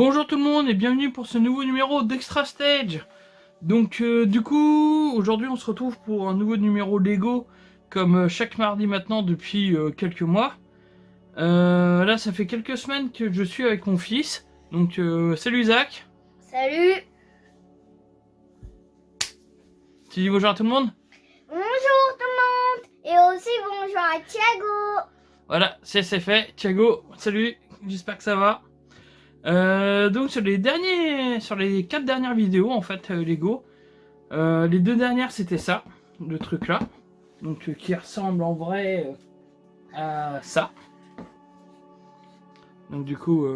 Bonjour tout le monde et bienvenue pour ce nouveau numéro d'Extra Stage. Donc du coup, aujourd'hui on se retrouve pour un nouveau numéro Lego, comme chaque mardi maintenant depuis quelques mois. Là ça fait quelques semaines que je suis avec mon fils. Donc salut Zach. Salut. Tu dis bonjour à tout le monde? Bonjour tout le monde. Et aussi bonjour à Thiago. Voilà, c'est fait. Thiago, salut, j'espère que ça va. Donc sur les 4 dernières vidéos en fait Lego, les 2 dernières c'était ça, le truc là, donc qui ressemble en vrai à ça. Donc du coup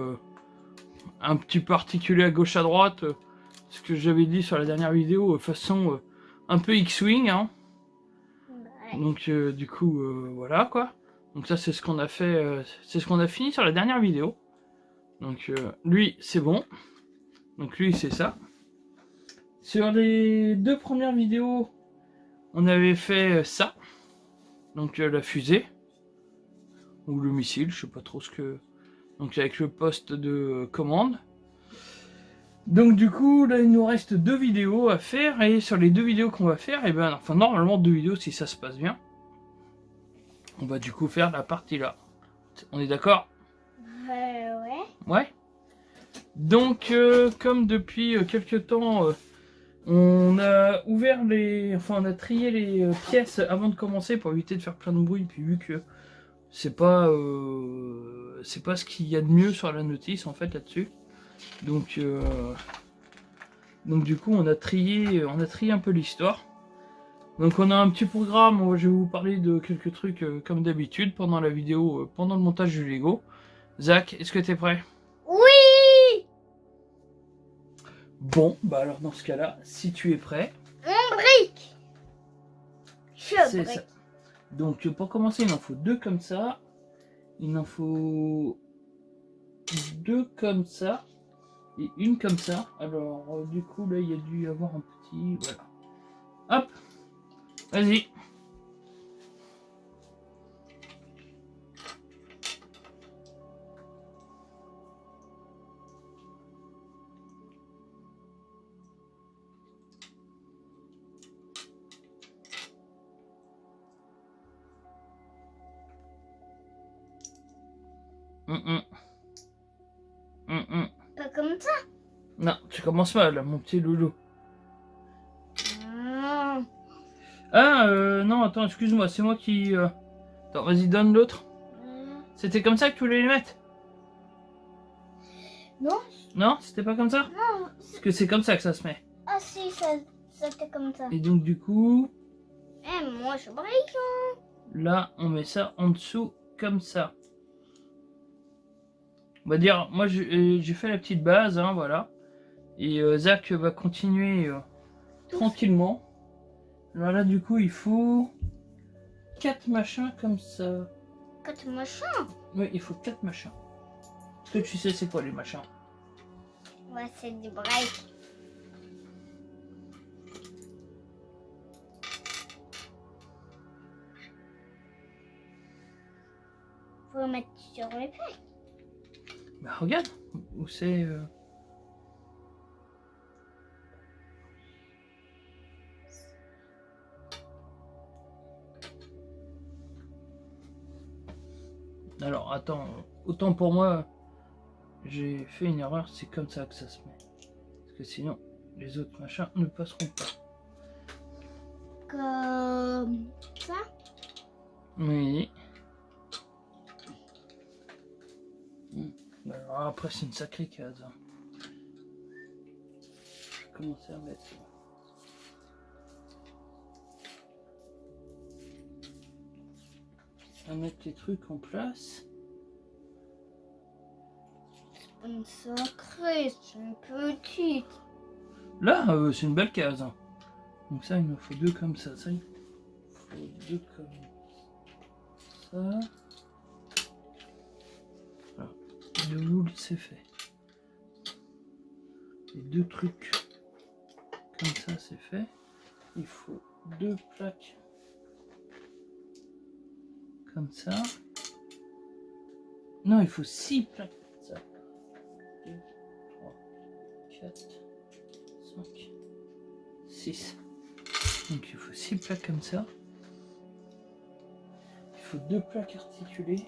un petit peu articulé à gauche à droite, ce que j'avais dit sur la dernière vidéo, façon un peu X-Wing, hein. Ouais. Donc du coup voilà quoi. Donc ça c'est ce qu'on a fait, c'est ce qu'on a fini sur la dernière vidéo. Donc lui c'est bon. Donc lui c'est ça. Sur les 2 premières vidéos, on avait fait ça. Donc la fusée. Ou le missile, je sais pas trop ce que... Donc avec le poste de commande. Donc du coup, là il nous reste 2 vidéos à faire. Et sur les 2 vidéos qu'on va faire, et ben, enfin normalement 2 vidéos si ça se passe bien. On va du coup faire la partie là. On est d'accord? Ouais. Ouais. Donc comme depuis quelques temps... on a ouvert les... Enfin, on a trié les pièces avant de commencer pour éviter de faire plein de bruit. Puis vu que c'est pas ce qu'il y a de mieux sur la notice en fait là-dessus. Donc du coup, on a trié un peu l'histoire. Donc on a un petit programme. Je vais vous parler de quelques trucs comme d'habitude pendant la vidéo, pendant le montage du Lego. Zach, est-ce que t'es prêt? Oui. Bon, bah alors dans ce cas-là, si tu es prêt, On brique. c'est ça. Donc pour commencer, il en faut 2 comme ça. Il en faut 2 comme ça. Et une comme ça. Alors du coup là il y a dû y avoir un petit... Voilà. Hop. Vas-y. Pas comme ça. Non, tu commences mal, mon petit loulou. Mmh. Ah, non, attends, excuse-moi, c'est moi qui... Attends, vas-y, donne l'autre. C'était comme ça que tu voulais les mettre? Non. Non, c'était pas comme ça? Non. Parce que c'est comme ça que ça se met. Ah si, c'était comme ça. Et donc du coup, Eh, moi je brique. là, on met ça en dessous, comme ça. On va dire, moi j'ai fait la petite base, hein, voilà. Et Zach va continuer tranquillement. Alors là, du coup, il faut 4 machins comme ça. 4 machins. Oui, il faut 4 machins. Est-ce que tu sais c'est quoi les machins? Ouais, c'est du brique. Faut mettre sur les pieds. Bah regarde, où c'est... Alors attends, autant pour moi, j'ai fait une erreur, c'est comme ça que ça se met. Parce que sinon, les autres machins ne passeront pas. Comme ça. Oui. Alors après, c'est une sacrée case. Je vais commencer à mettre... à mettre les trucs en place. Une sacrée, c'est une petite. Là, c'est une belle case. Donc ça, il me faut 2 comme ça. Ça, il faut 2 comme ça. Voilà. Le loul, c'est fait. Les 2 trucs comme ça, c'est fait. Il faut 2 plaques comme ça. Non, il faut 6 plaques comme ça. 2, 4, 5, 6. Donc il faut 6 plaques comme ça. Il faut 2 plaques articulées.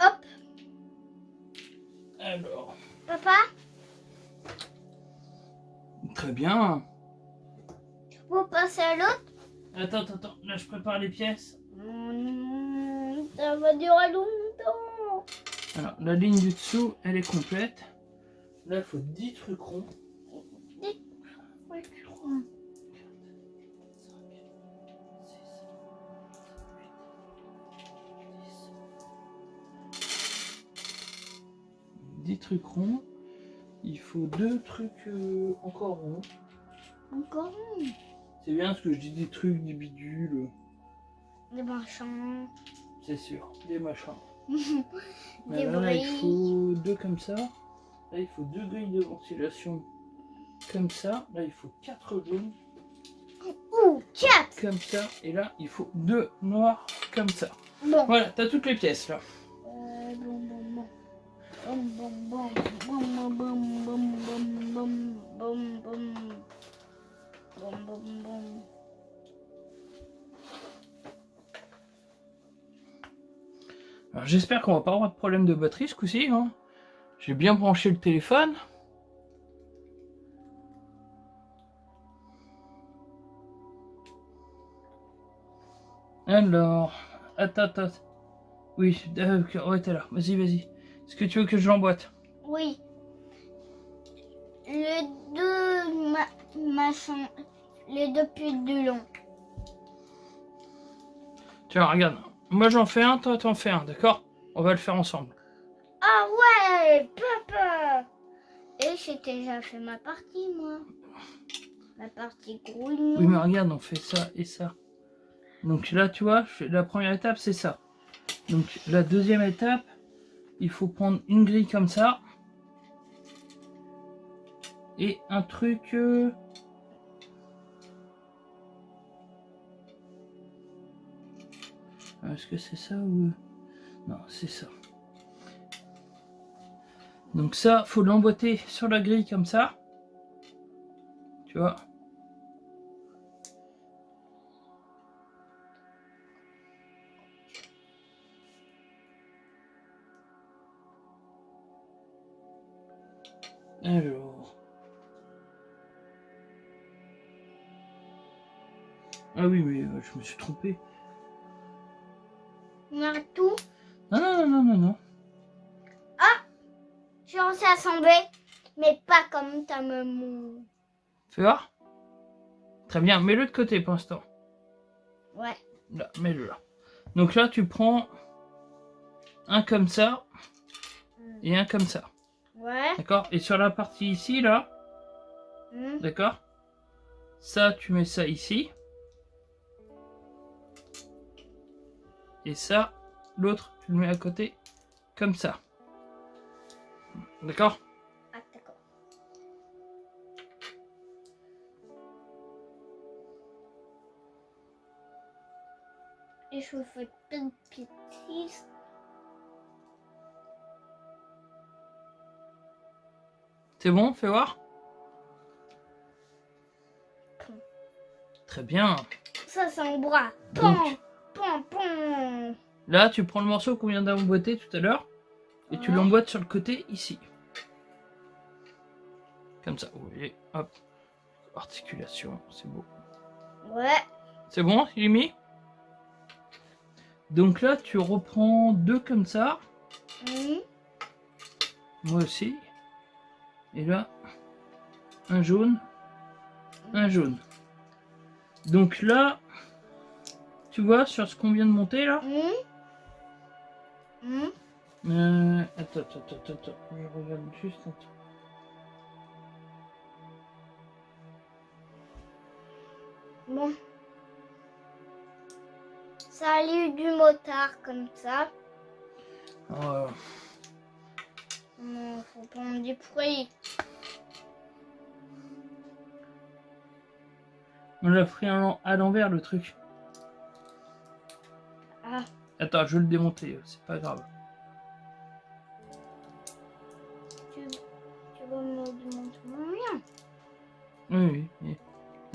Hop. Alors. Papa, Très bien. vous passez à l'autre? Attends. Là, je prépare les pièces. Ça va durer longtemps. Alors, la ligne du dessous, elle est complète. Là, il faut 10 trucs ronds. 10 trucs ronds. Il faut 2 trucs encore ronds. Encore C'est bien ce que je dis, des trucs, des bidules. des machins. C'est sûr, des machins. Des Là, il brilles. faut 2 comme ça. Là, il faut 2 grilles de ventilation comme ça. Là, il faut 4 jaunes Ouh, 4. comme ça. Et là, il faut 2 noirs comme ça. Bon. Voilà, t'as toutes les pièces là. Alors, j'espère qu'on va pas avoir de problème de batterie ce coup-ci. Hein. J'ai bien branché le téléphone. Alors, attends. Oui, ouais, t'es là. Vas-y. Est-ce que tu veux que je l'emboîte? Oui. Les deux machins, les deux pieds de long. Tiens, regarde. Moi j'en fais un, toi t'en fais un, d'accord? On va le faire ensemble. Ah ouais, papa. Et j'ai déjà fait ma partie, moi. Ma partie grouille. Oui, mais regarde, on fait ça et ça. Donc là, tu vois, la première étape, c'est ça. Donc la deuxième étape, il faut prendre une grille comme ça. Et un truc... Est-ce que c'est ça ou... Non, c'est ça. Donc ça, faut l'emboîter sur la grille comme ça. Tu vois. Alors... Ah oui, mais je me suis trompé. On a tout. Non. J'ai réussi à assembler, mais pas comme ta maman. Fais voir. Très bien, mets-le de côté pour l'instant. Ouais. Là, mets-le là. Donc là, tu prends un comme ça et un comme ça. Ouais. D'accord? Et sur la partie ici, là, d'accord? Ça, tu mets ça ici. Et ça, l'autre, tu le mets à côté, comme ça. D'accord? Ah, d'accord. Et je fais plein de bêtises. C'est bon? Fais voir. Très bien. Ça, c'est un bras. Donc, Pom. là, tu prends le morceau qu'on vient d'emboîter tout à l'heure et tu Ouais. l'emboîtes sur le côté ici. Comme ça, vous voyez, hop. Articulation, c'est beau. Ouais. C'est bon, il est mis? Donc là, tu reprends 2 comme ça. Moi aussi. Et là, un jaune. Un jaune. Donc là, tu vois, sur ce qu'on vient de monter là. Attends. Je regarde juste un truc. Bon. Ça a l'air du motard comme ça. Alors, Non, faut prendre du fruit. on l'a pris à l'envers le truc. Ah. Attends, je vais le démonter, c'est pas grave.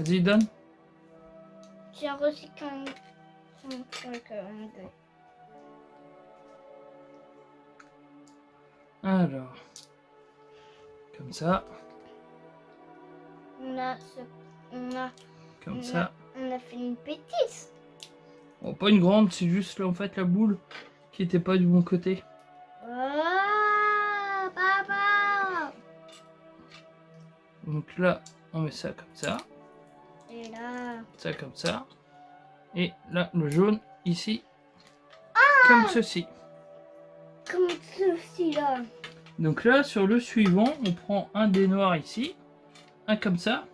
Vas-y, donne. J'ai reçu qu'un truc. Alors. Comme ça. On a, Comme ça. on a fait une bêtise. Bon, pas une grande, c'est juste en fait la boule qui était pas du bon côté. Oh, papa. Donc là, on met ça comme ça. Et là. Ça comme ça. Et là, le jaune ici. Comme ceci. Comme ceci là. Donc là, sur le suivant, on prend un des noirs ici. Un comme ça.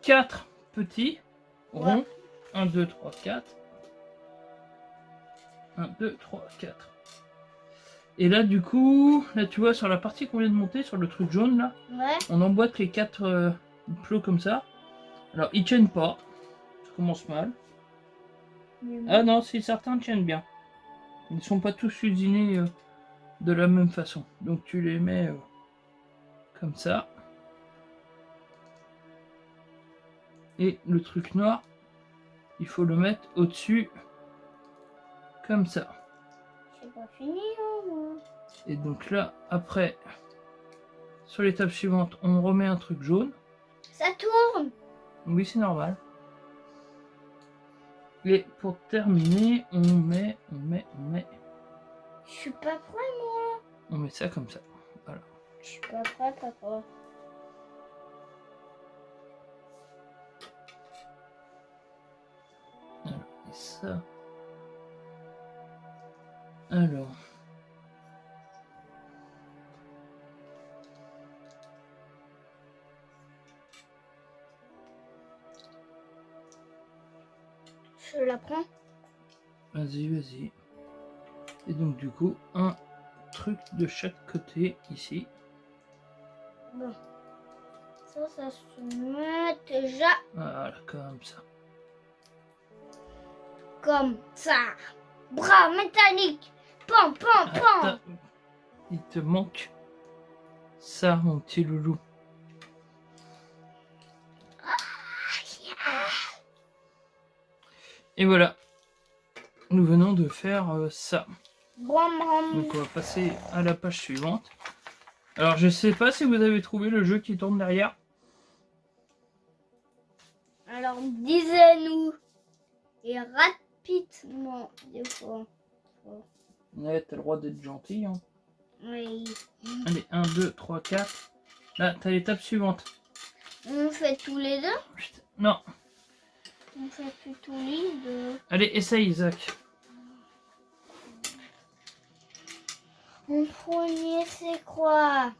4 petits ronds. 1, 2, 3, 4. 1, 2, 3, 4. Et là, du coup, là, tu vois, sur la partie qu'on vient de monter, sur le truc jaune, là, Ouais. on emboîte les 4 plots comme ça. Alors, ils tiennent pas. Ça commence mal. Ah non, si, certains tiennent bien. Ils ne sont pas tous usinés de la même façon. Donc, tu les mets comme ça. Et le truc noir, il faut le mettre au-dessus. Comme ça. C'est pas fini, hein, moi. Et donc là, après, sur l'étape suivante, on remet un truc jaune. Ça tourne. Oui, c'est normal. Et pour terminer, on met. Je suis pas prêt, moi. On met ça comme ça. Voilà. Je suis pas prêt, papa. Voilà. Et ça. Alors. Je la prends. Vas-y, vas-y. Et donc, du coup, un truc de chaque côté ici. Bon. Ça se met déjà Voilà, comme ça. comme ça. Bras métallique. Pam, pam, pam. Attends. Il te manque ça, mon petit loulou. Et voilà. Nous venons de faire ça. Bram, bram. Donc on va passer à la page suivante. Alors je sais pas si vous avez trouvé le jeu qui tourne derrière. Alors, disez-nous. Et rapidement, des fois. Ouais, t'as le droit d'être gentil. Hein. Oui. Allez, 1, 2, 3, 4. Là, t'as l'étape suivante. On fait tous les deux. Chut, non. On fait plus tous les deux. Allez, essaye Isaac. Mon premier, c'est quoi?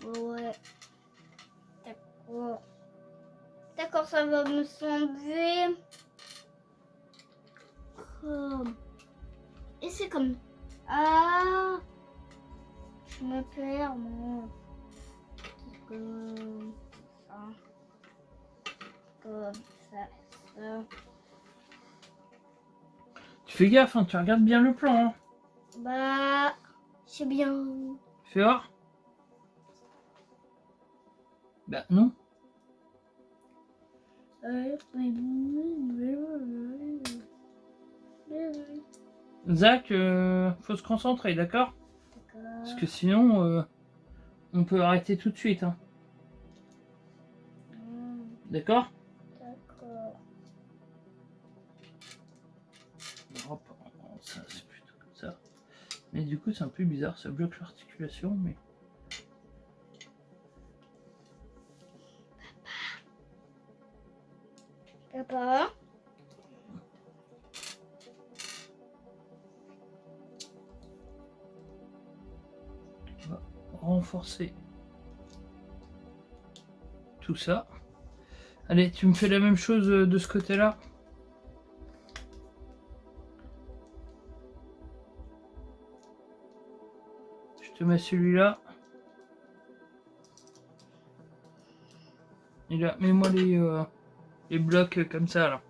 Ouais. D'accord. D'accord, ça va me sembler comme... Et c'est comme... Ah, je me perds, moi. Comme ça. Comme ça. Tu fais gaffe, hein, tu regardes bien le plan. Hein. Bah, c'est bien. Fais voir. Bah non. Zach, faut se concentrer, d'accord? Parce que sinon, on peut arrêter tout de suite. Hein. D'accord? D'accord. Hop, ça c'est plutôt comme ça. Mais du coup, c'est un peu bizarre, ça bloque l'articulation, mais... Papa. On va renforcer tout ça. Allez, tu me fais la même chose de ce côté-là. Je te mets celui-là. Et là, mets-moi les blocs comme ça, là.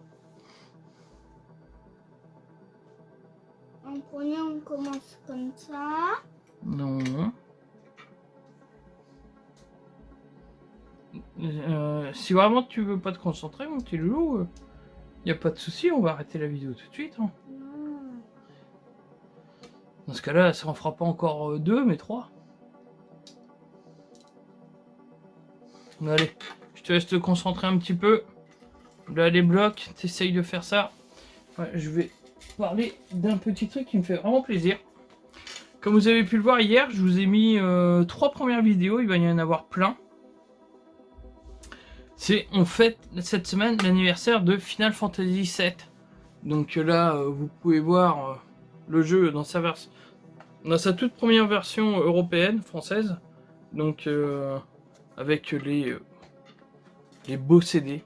En premier, on commence comme ça. Non. si vraiment tu veux pas te concentrer, mon petit loulou, y a pas de souci, on va arrêter la vidéo tout de suite. Hein. Non. Dans ce cas-là, ça en fera pas encore 2, mais 3. Allez, je te laisse te concentrer un petit peu. Là, les blocs, t'essayes de faire ça. Ouais, je vais parler d'un petit truc qui me fait vraiment plaisir. Comme vous avez pu le voir hier, je vous ai mis 3 premières vidéos, il va y en avoir plein. C'est on fête cette semaine l'anniversaire de Final Fantasy VII. Donc là, vous pouvez voir le jeu dans sa toute première version européenne, française. Donc avec les beaux CD.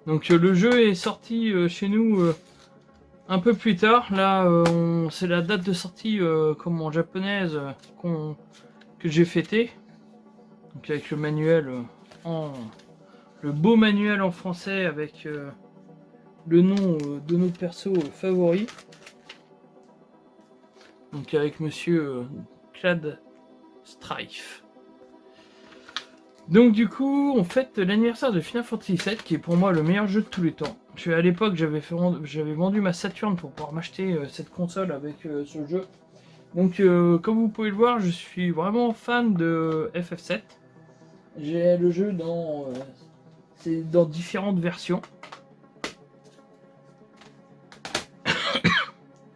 Donc le jeu est sorti chez nous un peu plus tard. Là, c'est la date de sortie comme en japonaise que j'ai fêté. Donc avec le manuel le beau manuel en français avec le nom de nos persos favoris. Donc avec monsieur Clad Strife. Donc du coup, on fête l'anniversaire de Final Fantasy VII, qui est pour moi le meilleur jeu de tous les temps. À l'époque, j'avais vendu ma Saturn pour pouvoir m'acheter cette console avec ce jeu. Donc comme vous pouvez le voir, je suis vraiment fan de FF7. J'ai le jeu dans différentes versions.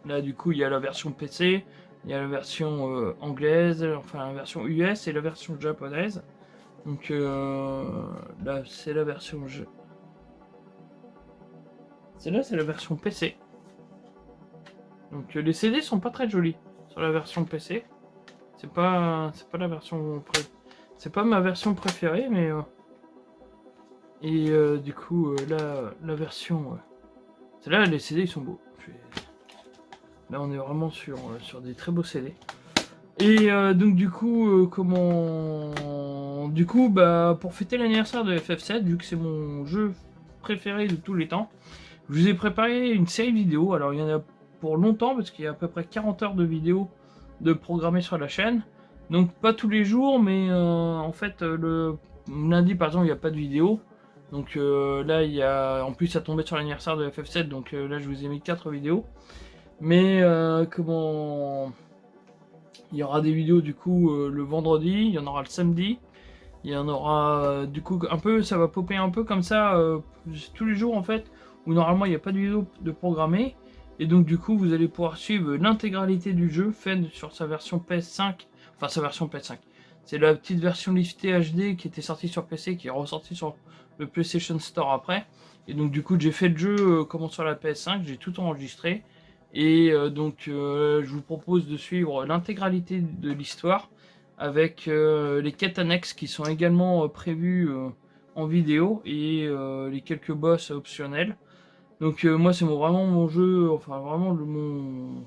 Là du coup, il y a la version PC, il y a la version anglaise, enfin la version US et la version japonaise. Donc là c'est la version celle-là c'est la version PC. Donc les CD sont pas très jolis sur la version PC. C'est pas la version c'est pas ma version préférée, mais du coup là la version celle-là, les CD ils sont beaux. Là on est vraiment sur des très beaux CD. Et donc du coup, pour fêter l'anniversaire de FF7, vu que c'est mon jeu préféré de tous les temps, je vous ai préparé une série de vidéos. Alors il y en a pour longtemps, parce qu'il y a à peu près 40 heures de vidéos de programmées sur la chaîne. Donc pas tous les jours, mais en fait le lundi par exemple il n'y a pas de vidéo. Donc là en plus ça tombait sur l'anniversaire de FF7, donc là je vous ai mis 4 vidéos. Mais il y aura des vidéos du coup le vendredi, il y en aura le samedi, il y en aura du coup un peu, ça va popper un peu comme ça tous les jours en fait, où normalement il n'y a pas de vidéo de programmée, et donc du coup vous allez pouvoir suivre l'intégralité du jeu faite sur sa version PS5, enfin sa version PS5. C'est la petite version liftée HD qui était sortie sur PC, qui est ressortie sur le PlayStation Store après, et donc du coup j'ai fait le jeu comme sur la PS5, j'ai tout enregistré. Et donc je vous propose de suivre l'intégralité de l'histoire avec les quêtes annexes qui sont également prévues en vidéo et les quelques boss optionnels. Donc moi c'est vraiment mon jeu, enfin vraiment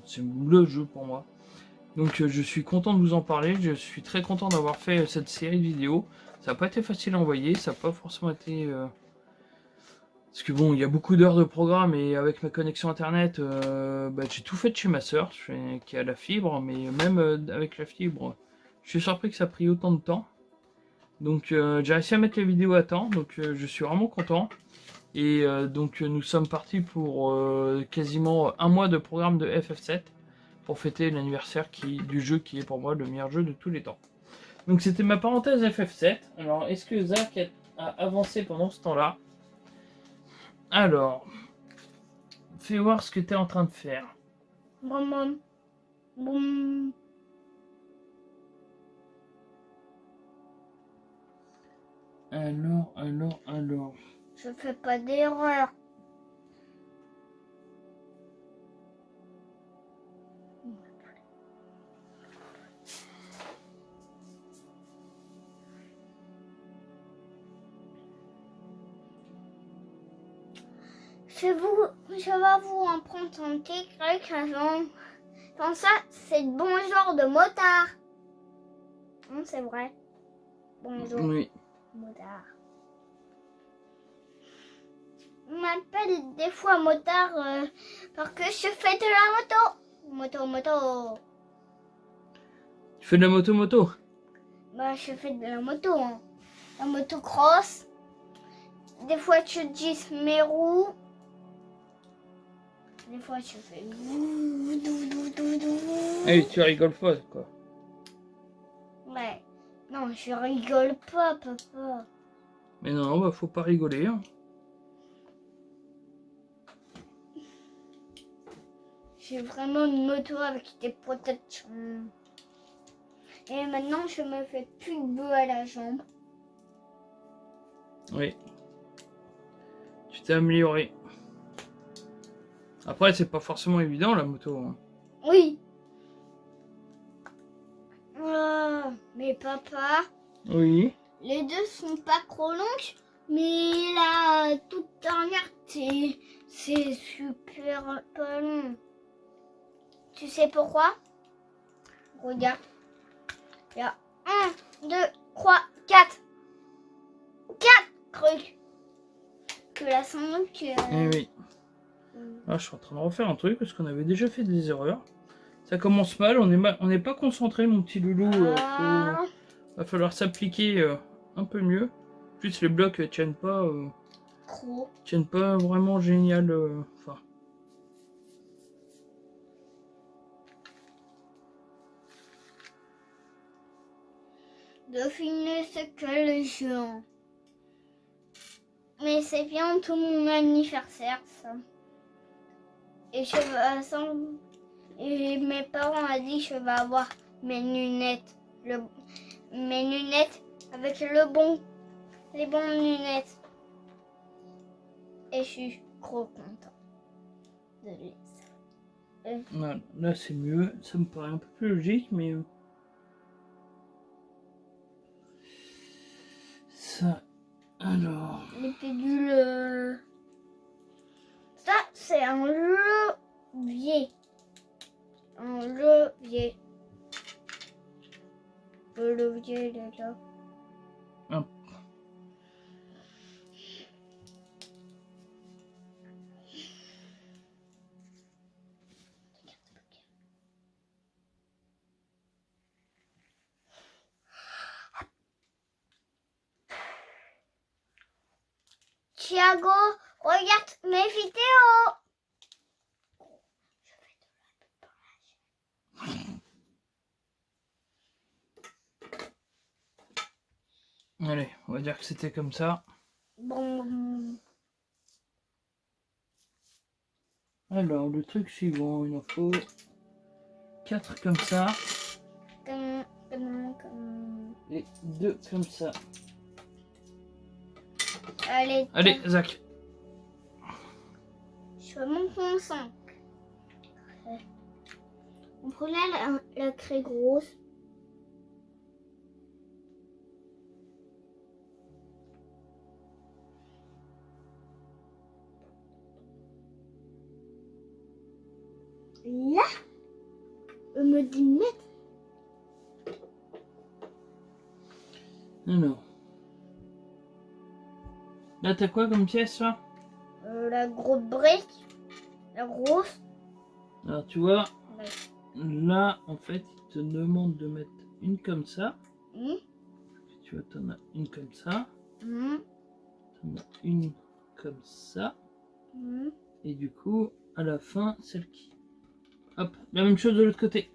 c'est le jeu pour moi. Donc je suis content de vous en parler, je suis très content d'avoir fait cette série de vidéos. Ça n'a pas été facile à envoyer, ça n'a pas forcément été... Parce que bon, il y a beaucoup d'heures de programme et avec ma connexion internet, j'ai tout fait de chez ma soeur qui a la fibre, mais même avec la fibre, je suis surpris que ça a pris autant de temps. Donc j'ai réussi à mettre les vidéos à temps, donc je suis vraiment content. Et donc nous sommes partis pour quasiment un mois de programme de FF7 pour fêter l'anniversaire du jeu qui est pour moi le meilleur jeu de tous les temps. Donc c'était ma parenthèse FF7. Alors est-ce que Zach a avancé pendant ce temps-là? Alors, fais voir ce que tu es en train de faire. Boum, boum. Alors. Je fais pas d'erreur. Je vais vous en prendre un petit truc avant. Comme ça, c'est le bon genre de motard. C'est vrai. Bonjour. Oui. Motard. On m'appelle des fois motard parce que je fais de la moto. Moto. Tu fais de la moto? Bah, je fais de la moto. Hein. La motocross. Des fois, tu dis mes roues. Des fois, tu fais... Hey, tu rigoles pas, quoi. Ouais. Non, je rigole pas, papa. Mais non, bah, faut pas rigoler. Hein. J'ai vraiment une moto avec des protections. Et maintenant, je me fais plus de bœuf à la jambe. Oui. Tu t'es amélioré. Après, c'est pas forcément évident, la moto. Hein. Oui. Mais papa, Oui. les deux sont pas trop longues, mais la toute dernière, c'est super pas long. Tu sais pourquoi? Regarde. Il y a 1, 2, 3, 4. 4 trucs. Que la sandwich. Eh oui. Là, je suis en train de refaire un truc parce qu'on avait déjà fait des erreurs. Ça commence mal, on n'est pas concentré, mon petit loulou. Va falloir s'appliquer un peu mieux. En plus, les blocs Trop. tiennent pas vraiment génial. Enfin. Deviner c'est quel géant. Mais c'est bientôt mon anniversaire, ça. Et et mes parents ont dit que je vais avoir mes lunettes. Mes lunettes avec les bonnes lunettes. Et je suis trop content de les. Voilà, là, c'est mieux. Ça me paraît un peu plus logique, mais. Ça. Alors. Les pédules. Ça, c'est un levier. Un levier. Le levier, il est là. Hop. Thiago, regarde mes vidéos. Allez, on va dire que c'était comme ça. Bon. Alors, le truc suivant, il en faut 4 comme ça. Et 2 comme ça. Allez, Zach. je monte mon 5. On prenait la craie grosse. Là, on me dit mettre. Non. Là, t'as quoi comme pièce, là? La grosse brique. La grosse. Alors, tu vois, Ouais. là, en fait, il te demande de mettre une comme ça. Mmh. Tu vois, t'en as une comme ça. Mmh. T'en as une comme ça. Mmh. Et du coup, à la fin, celle qui... Hop, la même chose de l'autre côté.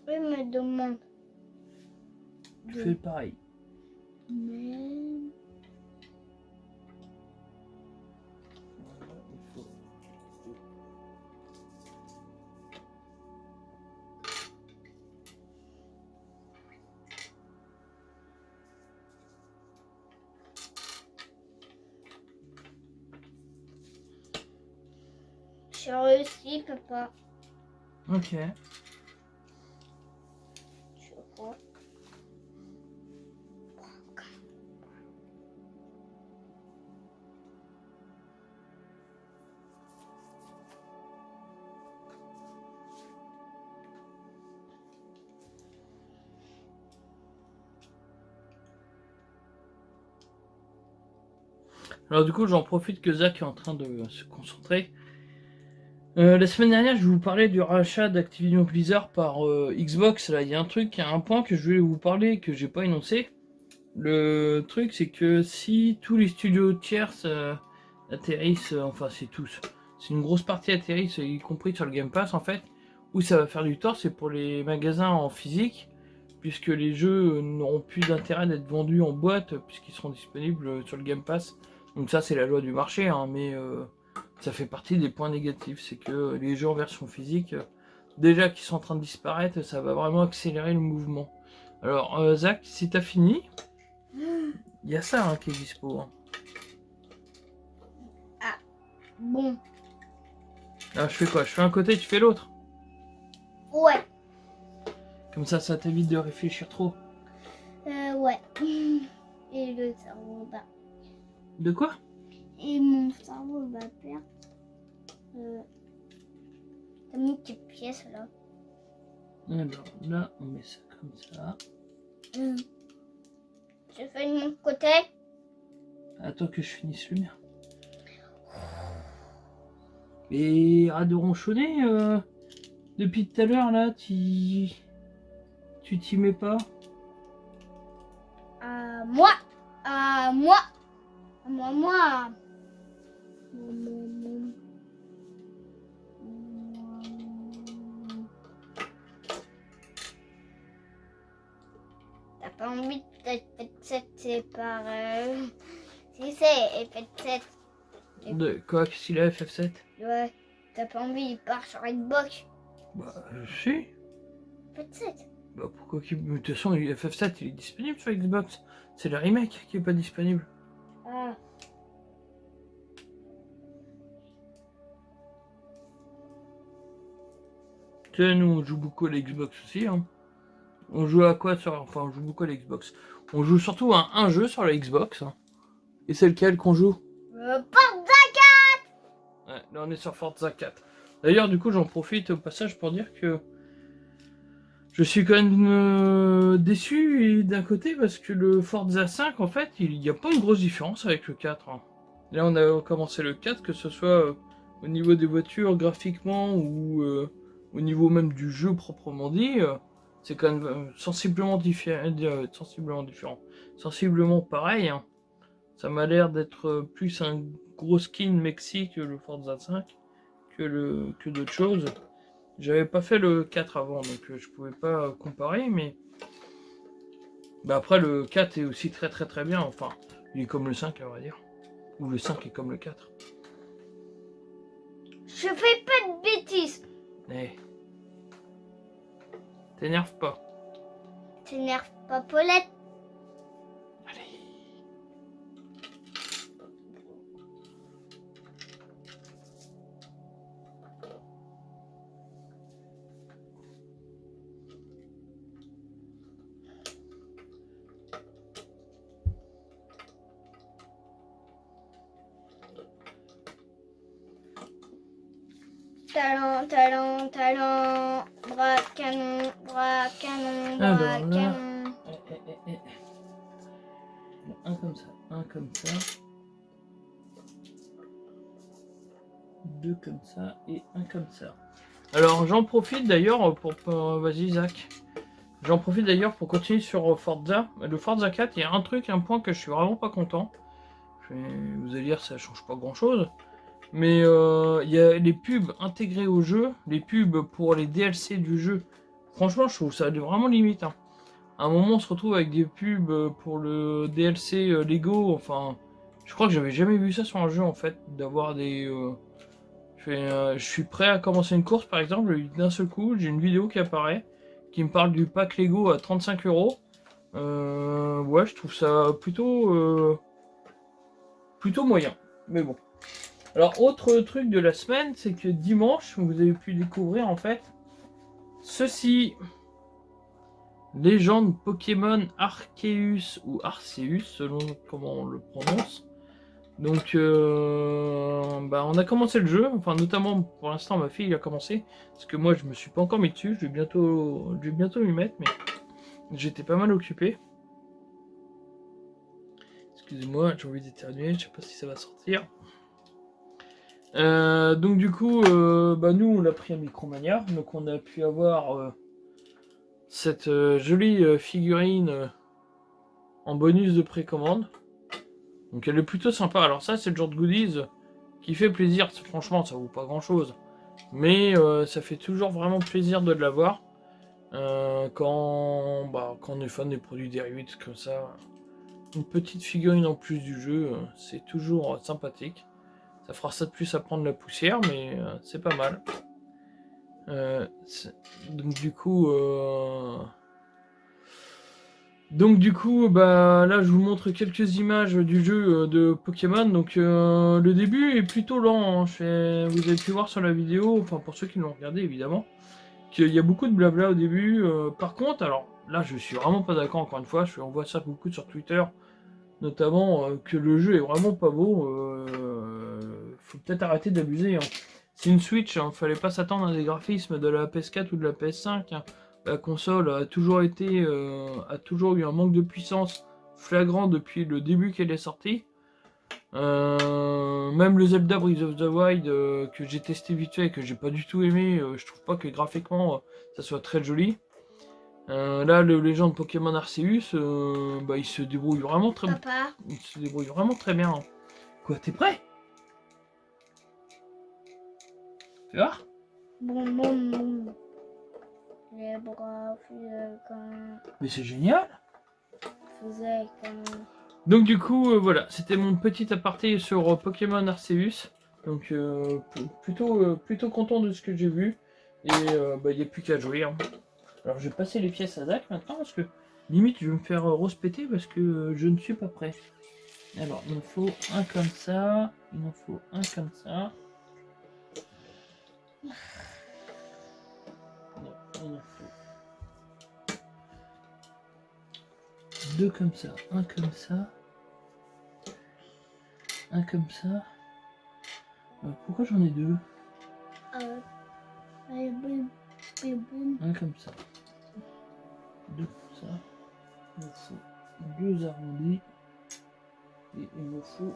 Il me demande. Tu fais pareil. Mais... Voilà, il faut... J'ai réussi, papa. Ok. Je crois. Alors du coup, j'en profite que Zach est en train de se concentrer. La semaine dernière, je vous parlais du rachat d'Activision Blizzard par Xbox. Là, il y a un point que je voulais vous parler que j'ai pas énoncé. Le truc, c'est que si tous les studios tiers atterrissent, enfin c'est tous, c'est une grosse partie atterrissent, y compris sur le Game Pass en fait, où ça va faire du tort, c'est pour les magasins en physique, puisque les jeux n'auront plus d'intérêt d'être vendus en boîte, puisqu'ils seront disponibles sur le Game Pass. Donc ça, c'est la loi du marché, hein, mais ça fait partie des points négatifs, c'est que les jeux en version physique, déjà qu'ils sont en train de disparaître, ça va vraiment accélérer le mouvement. Alors, Zach, si t'as fini, il y a ça qui est dispo. Hein. Ah, bon. Alors, je fais quoi? Je fais un côté, tu fais l'autre? Ouais. Comme ça t'évite de réfléchir trop. Ouais. Et le cerveau va. De quoi? Et mon cerveau va perdre. T'as mis quelle pièce là? Alors là, on met ça comme ça. Je fais de mon côté. Attends que je finisse le mien. Et à de ronchonner, depuis tout à l'heure là, tu t'y mets pas? Moi. Moi. T'as pas envie d'être fait 7 par... Si c'est FF7. De quoi? Qu'est-ce qu'il a, FF7? Ouais. T'as pas envie, il part sur Xbox. Bah, si. FF7. Bah, pourquoi qu'il... De toute façon, FF7, il est disponible sur Xbox. C'est le remake qui est pas disponible. Ah. Tu sais, nous, on joue beaucoup à l'Xbox aussi, hein. On joue à quoi sur... Enfin, on joue beaucoup à l'Xbox. On joue surtout à un jeu sur la Xbox. Hein. Et c'est lequel qu'on joue? Forza 4. Ouais, là on est sur Forza 4. D'ailleurs, du coup, j'en profite au passage pour dire que je suis quand même déçu d'un côté parce que le Forza 5, en fait, il n'y a pas une grosse différence avec le 4. Hein. Là, on a commencé le 4, que ce soit au niveau des voitures, graphiquement, ou au niveau même du jeu proprement dit. C'est quand même sensiblement différent. Sensiblement pareil. Hein. Ça m'a l'air d'être plus un gros skin Mexique que le Forza 5 que d'autres choses. J'avais pas fait le 4 avant, donc je pouvais pas comparer, mais bah après le 4 est aussi très très très bien, enfin, il est comme le 5 on va dire. Ou le 5 est comme le 4. Je fais pas de bêtises. Eh. T'énerve pas. T'énerve pas, Paulette. Allez. Talent, bras canon, bras canon. Un comme ça, un comme ça. Deux comme ça et un comme ça. Alors j'en profite d'ailleurs pour vas-y Zach. J'en profite d'ailleurs pour continuer sur Forza. Le Forza 4, il y a un point que je suis vraiment pas content. Vous allez dire ça change pas grand chose. Mais il y a les pubs intégrées au jeu, les pubs pour les DLC du jeu. Franchement, je trouve ça vraiment limite. Hein. À un moment, on se retrouve avec des pubs pour le DLC Lego. Enfin, je crois que j'avais jamais vu ça sur un jeu en fait, d'avoir des. Je suis prêt à commencer une course par exemple, d'un seul coup, j'ai une vidéo qui apparaît, qui me parle du pack Lego à 35 €. Ouais, je trouve ça plutôt moyen. Mais bon. Alors, autre truc de la semaine, c'est que dimanche, vous avez pu découvrir en fait ceci. Légende Pokémon Arceus ou Arceus, selon comment on le prononce. Donc, on a commencé le jeu, enfin notamment pour l'instant ma fille a commencé, parce que moi je me suis pas encore mis dessus, je vais bientôt m'y mettre, mais j'étais pas mal occupé. Excusez-moi, j'ai envie d'éternuer, je sais pas si ça va sortir. Donc du coup, bah, nous on l'a pris à Micromania, donc on a pu avoir cette jolie figurine en bonus de précommande. Donc elle est plutôt sympa. Alors ça c'est le genre de goodies qui fait plaisir. Franchement ça vaut pas grand chose, mais ça fait toujours vraiment plaisir de l'avoir quand on est fan des produits dérivés comme ça. Une petite figurine en plus du jeu, c'est toujours sympathique. Ça fera ça de plus à prendre la poussière, mais c'est pas mal. Donc du coup, bah là je vous montre quelques images du jeu de Pokémon. Donc le début est plutôt lent, hein. Vous avez pu voir sur la vidéo, enfin pour ceux qui l'ont regardé évidemment, qu'il y a beaucoup de blabla au début. Par contre, alors là je suis vraiment pas d'accord encore une fois, on voit ça beaucoup sur Twitter, notamment que le jeu est vraiment pas beau. Faut peut-être arrêter d'abuser, hein. C'est une Switch, hein, fallait pas s'attendre à des graphismes de la PS4 ou de la PS5. Hein. La console a toujours eu un manque de puissance flagrant depuis le début qu'elle est sortie. Même le Zelda Breath of the Wild que j'ai testé vite fait et que j'ai pas du tout aimé, je trouve pas que graphiquement ça soit très joli. Là, le Légende Pokémon Arceus, bah, il se débrouille vraiment très bien. Papa. Il se débrouille vraiment très bien. Quoi, t'es prêt? Tu vois? Bon. Les bras faisaient Mais c'est génial! comme... Donc du coup, voilà, c'était mon petit aparté sur Pokémon Arceus. Donc plutôt content de ce que j'ai vu. Et bah, il n'y a plus qu'à jouer. Hein. Alors je vais passer les pièces à Zach maintenant parce que limite je vais me faire rose péter parce que je ne suis pas prêt. Alors il me faut un comme ça, il en faut un comme ça. Non, il en faut deux comme ça, un comme ça, un comme ça. Pourquoi j'en ai deux? Un comme ça, deux comme ça. Il me faut deux arrondis et il me faut.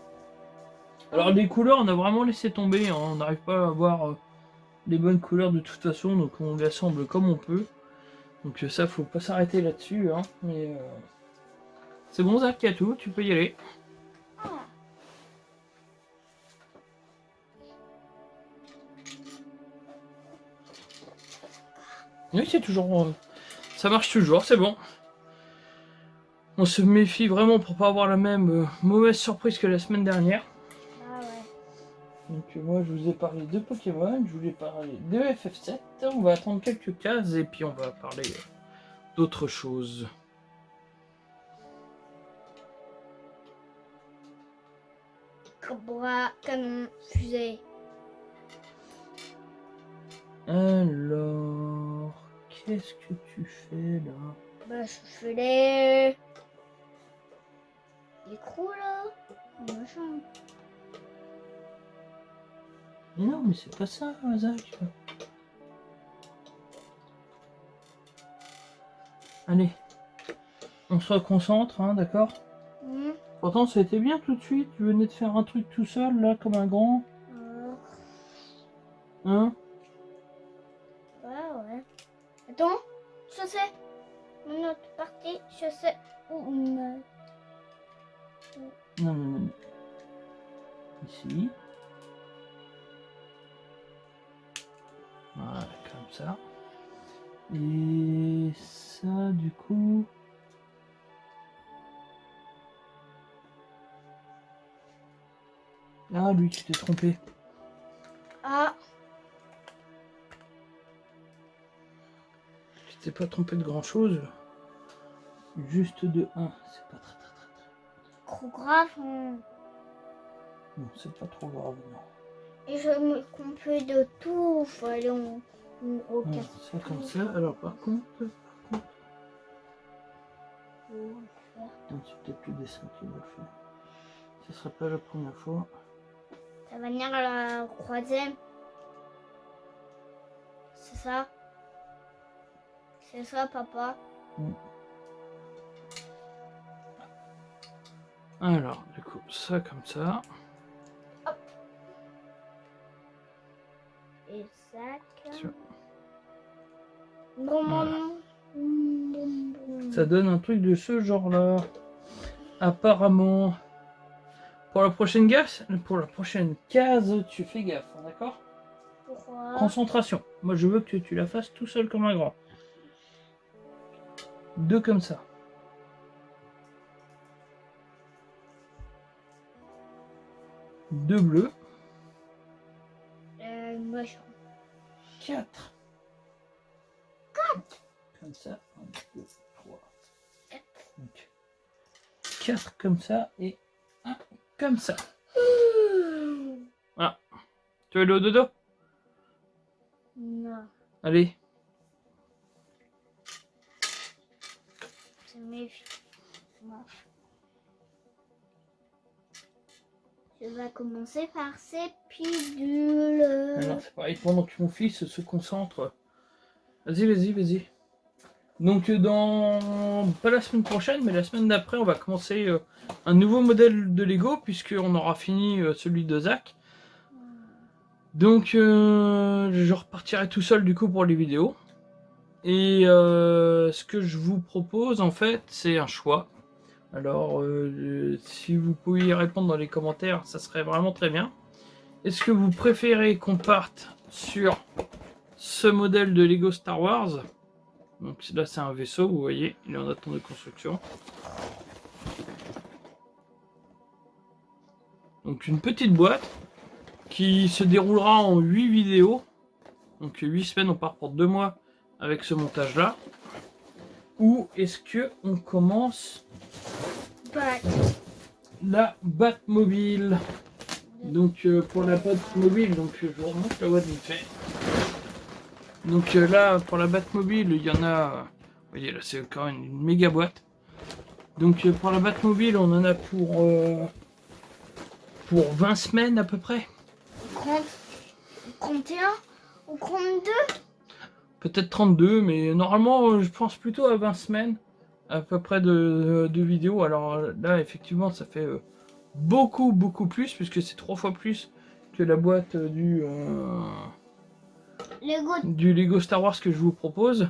Alors les couleurs, on a vraiment laissé tomber. Hein. On n'arrive pas à avoir les bonnes couleurs de toute façon, donc on les assemble comme on peut. Donc ça, faut pas s'arrêter là-dessus. Hein. Mais c'est bon, Zach, il y a tout. Tu peux y aller. Oui, c'est toujours. Ça marche toujours, c'est bon. On se méfie vraiment pour pas avoir la même mauvaise surprise que la semaine dernière. Ah ouais. Donc moi je vous ai parlé de Pokémon, je vous ai parlé de FF7. On va attendre quelques cases et puis on va parler d'autres choses. Bras, canon, fusée. Alors, qu'est-ce que tu fais là? Bah, je fais les crocs là. Machin. Non, mais c'est pas ça, Zach. Allez, on se reconcentre, hein, d'accord? Pourtant, ça a été bien tout de suite. Tu venais de faire un truc tout seul, là, comme un grand. Hein? Ouais. Attends, je sais. Une autre partie, je sais. Non. Ici. Voilà, comme ça. Et ça, du coup... Ah, lui, tu t'es trompé. Ah. Tu t'es pas trompé de grand-chose. Juste de 1. C'est pas très. Trop grave. Non, c'est pas trop grave, non. Et je me complète de tout. Fallait on Ça comme ça. Alors, par contre... Non, c'est peut-être le dessin qui va faire. Ce sera pas la première fois. Ça va venir à la troisième. C'est ça? C'est ça, papa? Alors, du coup, ça comme ça. Hop. Et sac. Tiens. Bon, Voilà. bon. Ça donne un truc de ce genre-là. Apparemment. Pour la prochaine case, tu fais gaffe, hein, d'accord? Pourquoi? Concentration. Moi, je veux que tu la fasses tout seul comme un grand. 2 comme ça. Deux bleus. Machin. 4. Comme ça. 1, 2, 3. 4 comme ça et 1 comme ça. Voilà. Tu veux aller au dodo? Non, Allez. je méfie. Je vais commencer par ces pilules. Alors c'est pareil, pendant que mon fils se concentre. Vas-y. Donc pas la semaine prochaine, mais la semaine d'après, on va commencer un nouveau modèle de Lego, puisqu'on aura fini celui de Zach. Donc je repartirai tout seul du coup pour les vidéos. Et ce que je vous propose en fait, c'est un choix. Alors si vous pouviez y répondre dans les commentaires, ça serait vraiment très bien. Est-ce que vous préférez qu'on parte sur ce modèle de Lego Star Wars? Donc là c'est un vaisseau, vous voyez, il est en attente de construction. Donc une petite boîte qui se déroulera en 8 vidéos. Donc 8 semaines, on part pour 2 mois avec ce montage là. Ou est-ce que on commence la Batmobile? Donc pour la Batmobile, donc je vous remonte la boîte vite fait. Donc là pour la Batmobile, il y en a, vous voyez là c'est quand même une méga boîte. Donc pour la Batmobile, on en a pour 20 semaines à peu près. 31 ou 32? Peut-être 32, mais normalement je pense plutôt à 20 semaines à peu près de vidéos. Alors là effectivement ça fait beaucoup plus, puisque c'est 3 fois plus que la boîte du Lego Star Wars que je vous propose.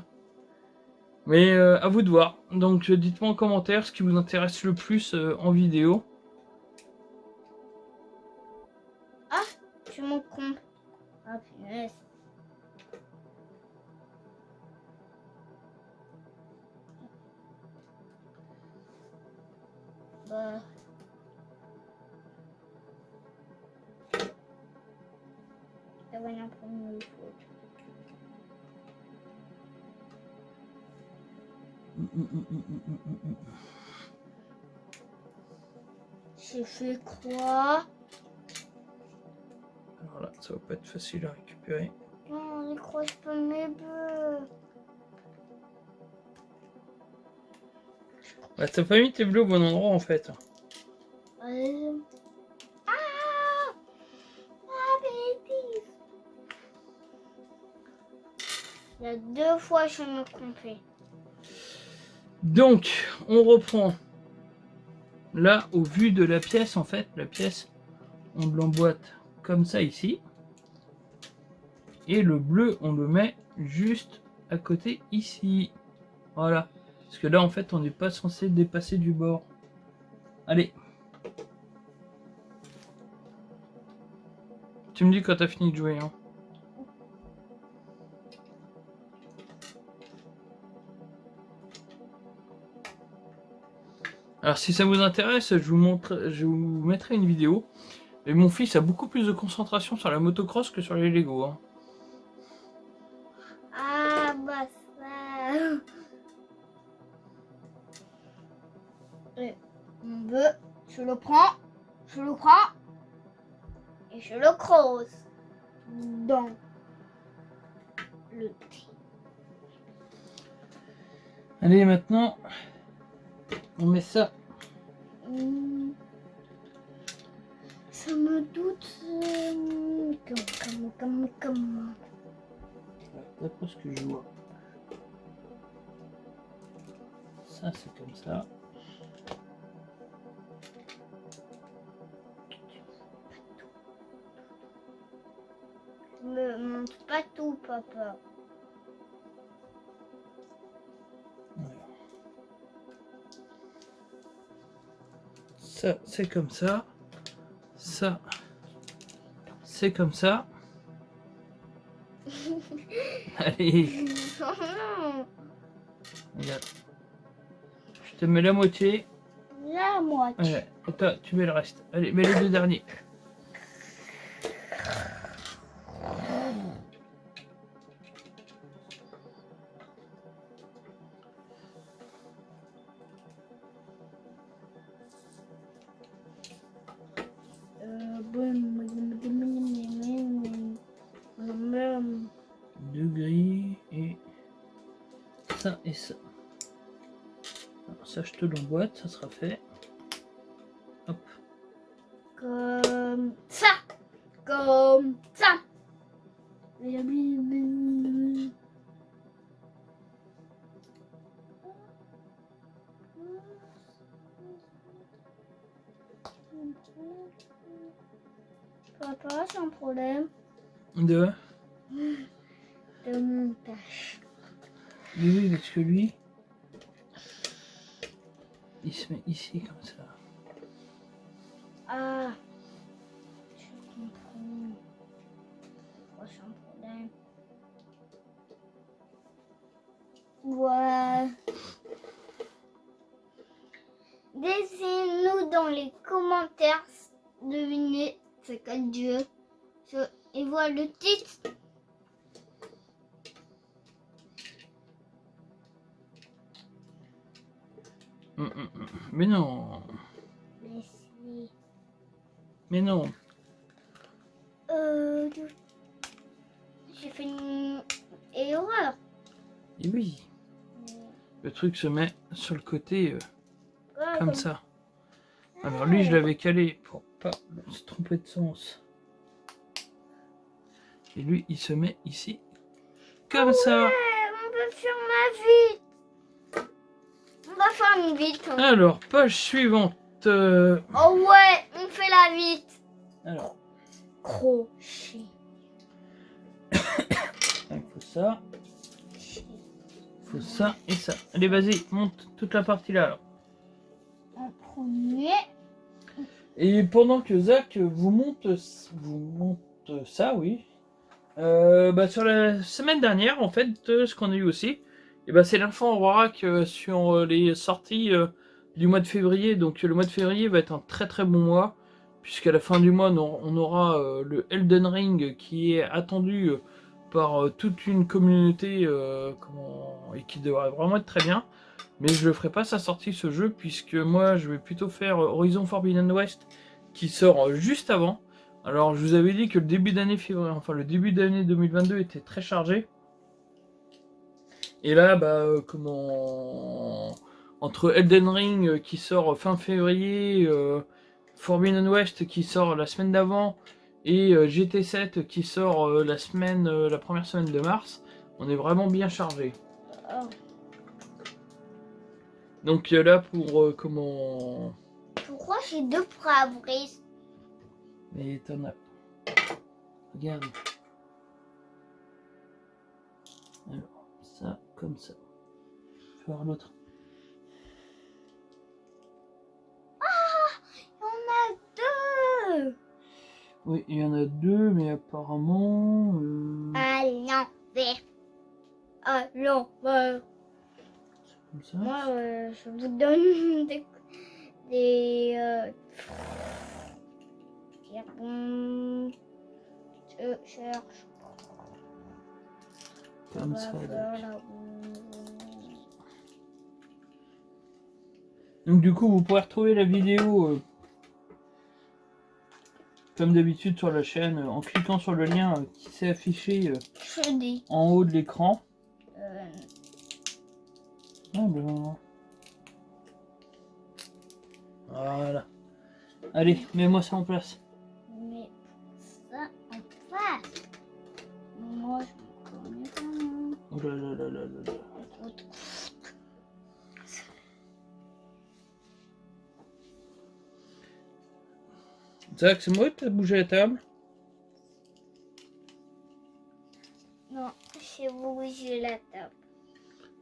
Mais à vous de voir. Donc dites-moi en commentaire ce qui vous intéresse le plus en vidéo. Ah, tu m'en comptes. Ah punaise. Bah. Ça va bien prendre une faute. J'ai fait quoi? Alors là, ça va pas être facile à récupérer. Non, on décroche pas mes bleus. Bah, t'as pas mis tes bleus au bon endroit en fait. Ah, bêtise. Il y a 2 fois je me trompais. Donc, on reprend. Là, au vu de la pièce, en fait, la pièce, on l'emboîte comme ça ici. Et le bleu, on le met juste à côté ici. Voilà. Parce que là, en fait, on n'est pas censé dépasser du bord. Allez. Tu me dis quand t'as fini de jouer, hein. Alors si ça vous intéresse, je vous mettrai une vidéo. Et mon fils a beaucoup plus de concentration sur la motocross que sur les Lego, hein. Ah bah ça. Et mon bleu, je le prends et je le croise dans le thé. Allez, maintenant, on met ça. Ça me doute. Comme. D'après ce que je vois. Ça, c'est comme ça. Me montre pas tout, papa. Voilà. Ça, c'est comme ça. Ça, c'est comme ça. Allez, Non, regarde. Je te mets la moitié. la moitié. Ouais. Et toi, tu mets le reste. Allez, mets les deux derniers. Deux grilles et ça et ça. Alors, ça, je te l'emboîte, ça sera fait. Hop. Comme ça. Comme ça. Papa, c'est un problème De de montage. oui, parce que lui, il se met ici comme ça. Ah, je comprends. Oh, c'est un problème. Ouais. Laissez-nous dans les commentaires deviner c'est quel jeu. Et voilà le titre. Mais non, Mais si. mais non. J'ai fait une erreur. Et oui, le truc se met sur le côté comme ça. Alors lui, je l'avais calé pour pas se tromper de sens. Et lui, il se met ici comme ça. On peut faire la vite. On va faire une vite. Alors, page suivante. Oh ouais, on fait la vite. Alors, Crochet. il faut ça. Il faut ça et ça. Allez, vas-y, monte toute la partie là. Alors. En premier. Et pendant que Zach vous monte ça, oui. Sur la semaine dernière, en fait, ce qu'on a eu aussi, et c'est l'info en vrac sur les sorties du mois de février. Donc le mois de février va être un très très bon mois, puisqu'à la fin du mois, on aura le Elden Ring qui est attendu par toute une communauté et qui devrait vraiment être très bien. Mais je ne ferai pas sa sortie ce jeu, puisque moi je vais plutôt faire Horizon Forbidden West qui sort juste avant. Alors, je vous avais dit que le début d'année février, enfin le début d'année 2022 était très chargé. Et là, entre Elden Ring qui sort fin février, Forbidden West qui sort la semaine d'avant, et GT7 qui sort la première semaine de mars, on est vraiment bien chargé. Oh. Donc là, pour Pourquoi j'ai deux pare-brises? Mais t'en as. Regarde. Alors, ça, comme ça. Je vais voir l'autre. Il y en a deux. Oui, il y en a deux, mais apparemment. À l'envers. À l'envers. Comme ça. Moi, je vous donne des je cherche. Comme ça. Donc du coup, vous pourrez retrouver la vidéo comme d'habitude sur la chaîne en cliquant sur le lien qui s'est affiché en haut de l'écran. Voilà. Allez, mets-moi ça en place. Mets ça en place. Moi, je me connais pas. Oh là là là là là là. Zach, c'est moi qui t'as bougé la table? Non, c'est bouger la table.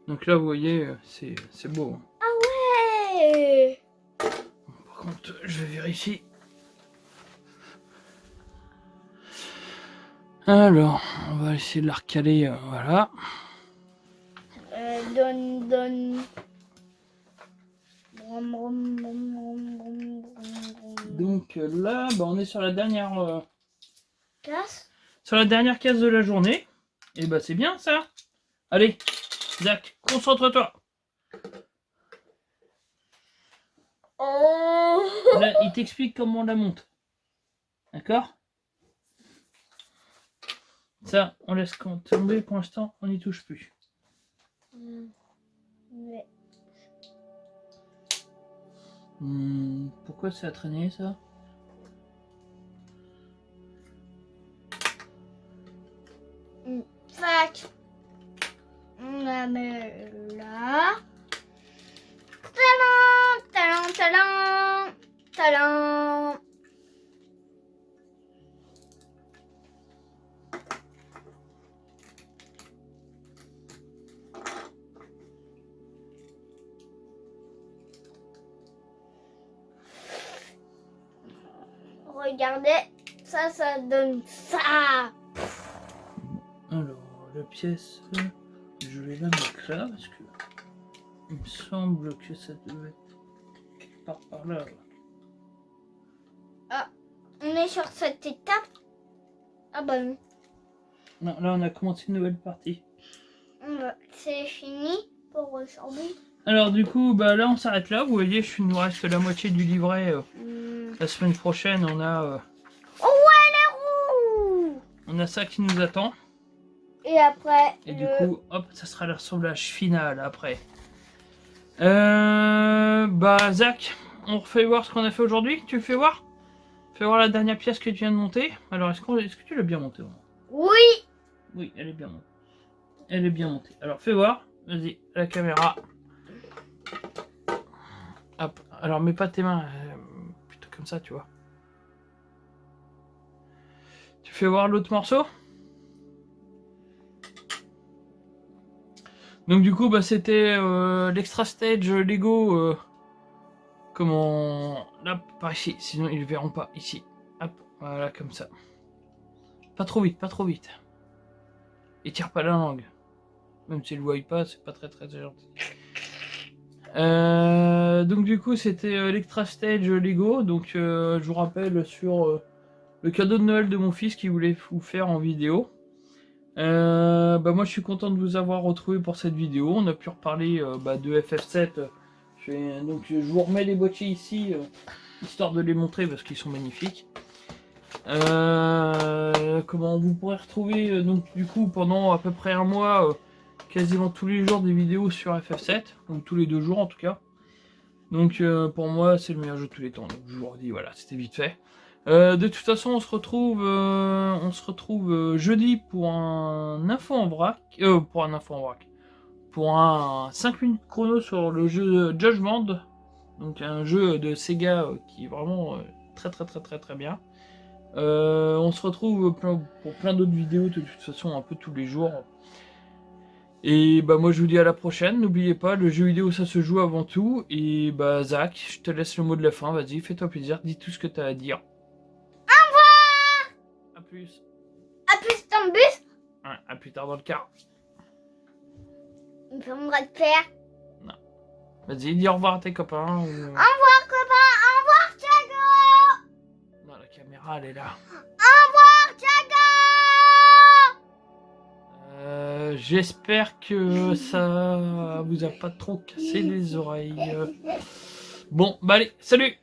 Donc là, vous voyez, c'est beau. Hein. Ah ouais. Par contre, je vais vérifier. Alors, on va essayer de la recaler, voilà. Donne. Brum, brum, brum, brum, brum, brum, brum. Donc là, bah, on est sur la dernière Casse. case de la journée. Et bah c'est bien ça. Allez, Zach, concentre-toi. Oh. Là, il t'explique comment on la monte. D'accord? Ça, on laisse tomber pour l'instant, on n'y touche plus. Ouais. Pourquoi ça a traîné ça? Fac. On la met là. Talent, talent, talent, talent. Regardez, ça donne ça. Alors, la pièce, je vais la mettre là parce que il me semble que ça devait être quelque part par là. On est sur cette étape. Ah bah non. Non, là on a commencé une nouvelle partie. C'est fini pour aujourd'hui. Alors du coup, bah là on s'arrête là. Vous voyez, il nous reste la moitié du livret. La semaine prochaine, on a Oh ouais, les roues. on a ça qui nous attend. Et après, Et du coup, hop, ça sera l'assemblage final après. Bah Zach, on refait voir ce qu'on a fait aujourd'hui. Tu fais voir? Fais voir la dernière pièce que tu viens de monter. Alors est-ce que tu l'as bien montée? Oui. Oui, elle est bien montée. Elle est bien montée. Alors fais voir. Vas-y, la caméra. Hop. Alors mets pas tes mains plutôt comme ça, tu vois. Tu fais voir l'autre morceau. Donc du coup, bah c'était l'extra stage Lego. Comment... Là, par ici. Sinon ils le verront pas. Ici. Hop. Voilà, comme ça. Pas trop vite, pas trop vite. Et tire pas la langue. Même si le voit pas, c'est pas très gentil. Donc du coup c'était l'Extra Stage Lego. Donc je vous rappelle sur le cadeau de Noël de mon fils qu'il voulait vous faire en vidéo. Bah moi je suis content de vous avoir retrouvé pour cette vidéo. On a pu reparler de FF7. Donc je vous remets les boîtiers ici histoire de les montrer parce qu'ils sont magnifiques. Comment vous pourrez retrouver donc du coup pendant à peu près un mois quasiment tous les jours des vidéos sur FF7, ou tous les 2 jours en tout cas. Donc pour moi c'est le meilleur jeu de tous les temps, donc je vous redis voilà, c'était vite fait. De toute façon on se retrouve jeudi pour un info en vrac, pour un 5 minutes chrono sur le jeu Judgment, donc un jeu de Sega qui est vraiment très bien. On se retrouve pour plein d'autres vidéos de toute façon un peu tous les jours. Et bah moi je vous dis à la prochaine, n'oubliez pas, le jeu vidéo ça se joue avant tout. Et bah Zach, je te laisse le mot de la fin, vas-y, fais-toi plaisir, dis tout ce que t'as à dire. Au revoir. A plus. À plus dans le bus. Ouais, à plus tard dans le car. On fait mon bras de fer. Vas-y, dis au revoir à tes copains. Au revoir copain, au revoir Thiago. Non, la caméra elle est là. Au revoir Thiago. J'espère que ça vous a pas trop cassé les oreilles. Bon, bah allez, salut!